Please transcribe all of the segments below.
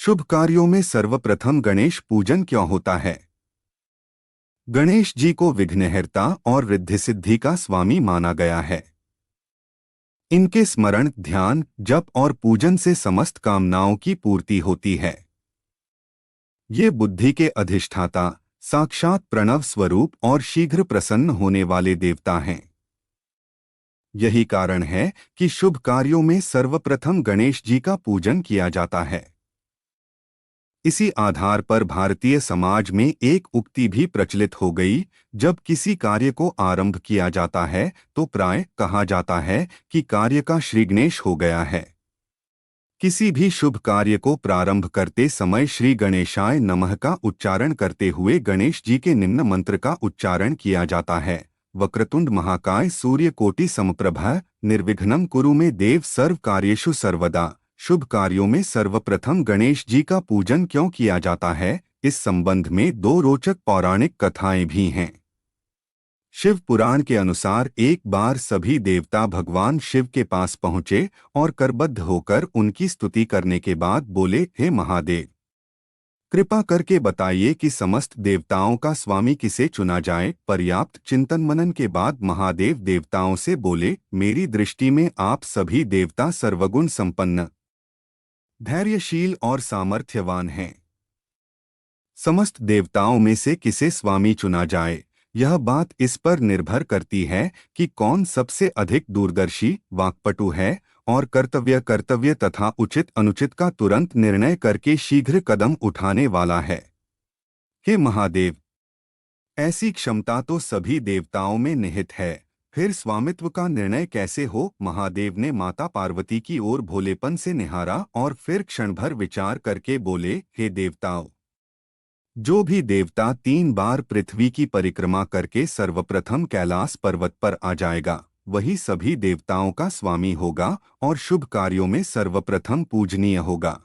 शुभ कार्यों में सर्वप्रथम गणेश पूजन क्यों होता है? गणेश जी को विघ्नहर्ता और रिद्धि सिद्धि का स्वामी माना गया है। इनके स्मरण, ध्यान, जप और पूजन से समस्त कामनाओं की पूर्ति होती है। ये बुद्धि के अधिष्ठाता, साक्षात प्रणव स्वरूप और शीघ्र प्रसन्न होने वाले देवता हैं। यही कारण है कि शुभ कार्यों में सर्वप्रथम गणेश जी का पूजन किया जाता है। इसी आधार पर भारतीय समाज में एक उक्ति भी प्रचलित हो गई, जब किसी कार्य को आरंभ किया जाता है तो प्राय कहा जाता है कि कार्य का श्री गणेश हो गया है। किसी भी शुभ कार्य को प्रारंभ करते समय श्री गणेशाय नमः का उच्चारण करते हुए गणेश जी के निम्न मंत्र का उच्चारण किया जाता है। वक्रतुंड महाकाय सूर्यकोटि समप्रभ निर्विघ्नं कुरु मे देव सर्व कार्येषु सर्वदा। शुभ कार्यों में सर्वप्रथम गणेश जी का पूजन क्यों किया जाता है, इस संबंध में दो रोचक पौराणिक कथाएं भी हैं। शिव पुराण के अनुसार एक बार सभी देवता भगवान शिव के पास पहुंचे और करबद्ध होकर उनकी स्तुति करने के बाद बोले, हे महादेव, कृपा करके बताइए कि समस्त देवताओं का स्वामी किसे चुना जाए। पर्याप्त चिंतन मनन के बाद महादेव देवताओं से बोले, मेरी दृष्टि में आप सभी देवता सर्वगुण संपन्न, धैर्यशील और सामर्थ्यवान हैं। समस्त देवताओं में से किसे स्वामी चुना जाए, यह बात इस पर निर्भर करती है कि कौन सबसे अधिक दूरदर्शी, वाक्पटु है और कर्तव्य तथा उचित अनुचित का तुरंत निर्णय करके शीघ्र कदम उठाने वाला है। हे महादेव, ऐसी क्षमता तो सभी देवताओं में निहित है, फिर स्वामित्व का निर्णय कैसे हो? महादेव ने माता पार्वती की ओर भोलेपन से निहारा और फिर क्षणभर विचार करके बोले, हे देवताओं, जो भी देवता 3 बार पृथ्वी की परिक्रमा करके सर्वप्रथम कैलाश पर्वत पर आ जाएगा, वही सभी देवताओं का स्वामी होगा और शुभ कार्यों में सर्वप्रथम पूजनीय होगा।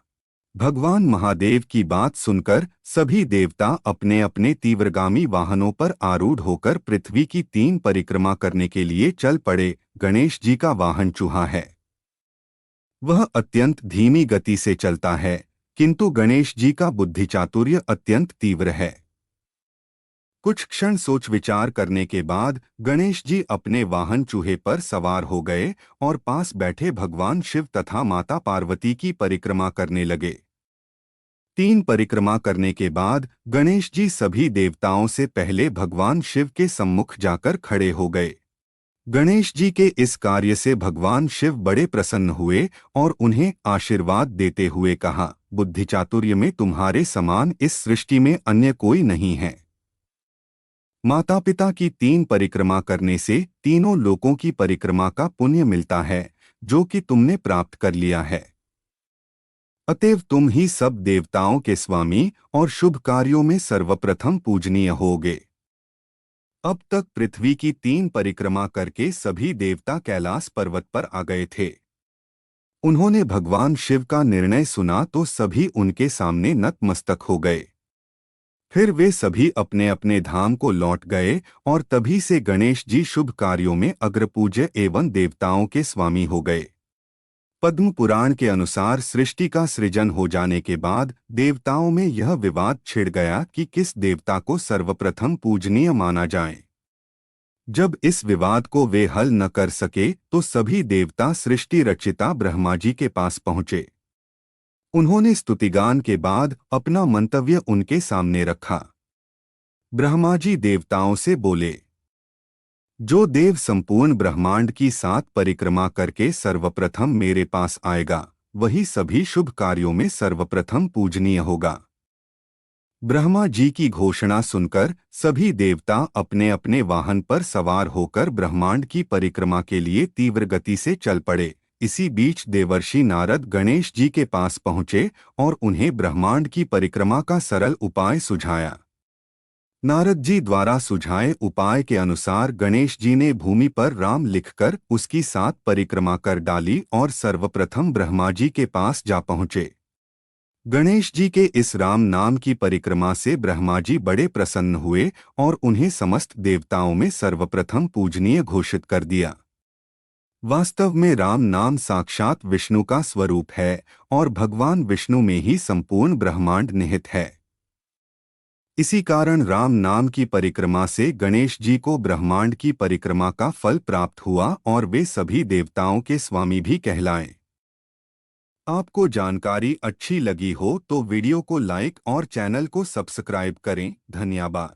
भगवान महादेव की बात सुनकर सभी देवता अपने अपने तीव्रगामी वाहनों पर आरूढ़ होकर पृथ्वी की 3 परिक्रमा करने के लिए चल पड़े। गणेश जी का वाहन चूहा है। वह अत्यंत धीमी गति से चलता है, किंतु गणेश जी का बुद्धि चातुर्य अत्यंत तीव्र है। कुछ क्षण सोच विचार करने के बाद गणेश जी अपने वाहन चूहे पर सवार हो गए और पास बैठे भगवान शिव तथा माता पार्वती की परिक्रमा करने लगे। 3 परिक्रमा करने के बाद गणेश जी सभी देवताओं से पहले भगवान शिव के सम्मुख जाकर खड़े हो गए। गणेश जी के इस कार्य से भगवान शिव बड़े प्रसन्न हुए और उन्हें आशीर्वाद देते हुए कहा, बुद्धि चातुर्य में तुम्हारे समान इस सृष्टि में अन्य कोई नहीं है। माता पिता की 3 परिक्रमा करने से तीनों लोकों की परिक्रमा का पुण्य मिलता है, जो कि तुमने प्राप्त कर लिया है। अतएव तुम ही सब देवताओं के स्वामी और शुभ कार्यों में सर्वप्रथम पूजनीय होगे। अब तक पृथ्वी की 3 परिक्रमा करके सभी देवता कैलाश पर्वत पर आ गए थे। उन्होंने भगवान शिव का निर्णय सुना तो सभी उनके सामने नतमस्तक हो गए। फिर वे सभी अपने अपने धाम को लौट गए और तभी से गणेश जी शुभ कार्यों में अग्रपूज्य एवं देवताओं के स्वामी हो गए। पद्म पुराण के अनुसार सृष्टि का सृजन हो जाने के बाद देवताओं में यह विवाद छिड़ गया कि किस देवता को सर्वप्रथम पूजनीय माना जाए। जब इस विवाद को वे हल न कर सके तो सभी देवता सृष्टि रचिता ब्रह्मा जी के पास पहुंचे। उन्होंने स्तुतिगान के बाद अपना मंतव्य उनके सामने रखा। ब्रह्मा जी देवताओं से बोले, जो देव संपूर्ण ब्रह्मांड की 7 परिक्रमा करके सर्वप्रथम मेरे पास आएगा, वही सभी शुभ कार्यों में सर्वप्रथम पूजनीय होगा। ब्रह्मा जी की घोषणा सुनकर सभी देवता अपने अपने वाहन पर सवार होकर ब्रह्मांड की परिक्रमा के लिए तीव्र गति से चल पड़े। इसी बीच देवर्षि नारद गणेश जी के पास पहुंचे और उन्हें ब्रह्मांड की परिक्रमा का सरल उपाय सुझाया। नारद जी द्वारा सुझाए उपाय के अनुसार गणेश जी ने भूमि पर राम लिखकर उसकी 7 परिक्रमा कर डाली और सर्वप्रथम ब्रह्मा जी के पास जा पहुंचे। गणेश जी के इस राम नाम की परिक्रमा से ब्रह्मा जी बड़े प्रसन्न हुए और उन्हें समस्त देवताओं में सर्वप्रथम पूजनीय घोषित कर दिया। वास्तव में राम नाम साक्षात विष्णु का स्वरूप है और भगवान विष्णु में ही संपूर्ण ब्रह्मांड निहित है। इसी कारण राम नाम की परिक्रमा से गणेश जी को ब्रह्मांड की परिक्रमा का फल प्राप्त हुआ और वे सभी देवताओं के स्वामी भी कहलाए। आपको जानकारी अच्छी लगी हो तो वीडियो को लाइक और चैनल को सब्सक्राइब करें। धन्यवाद।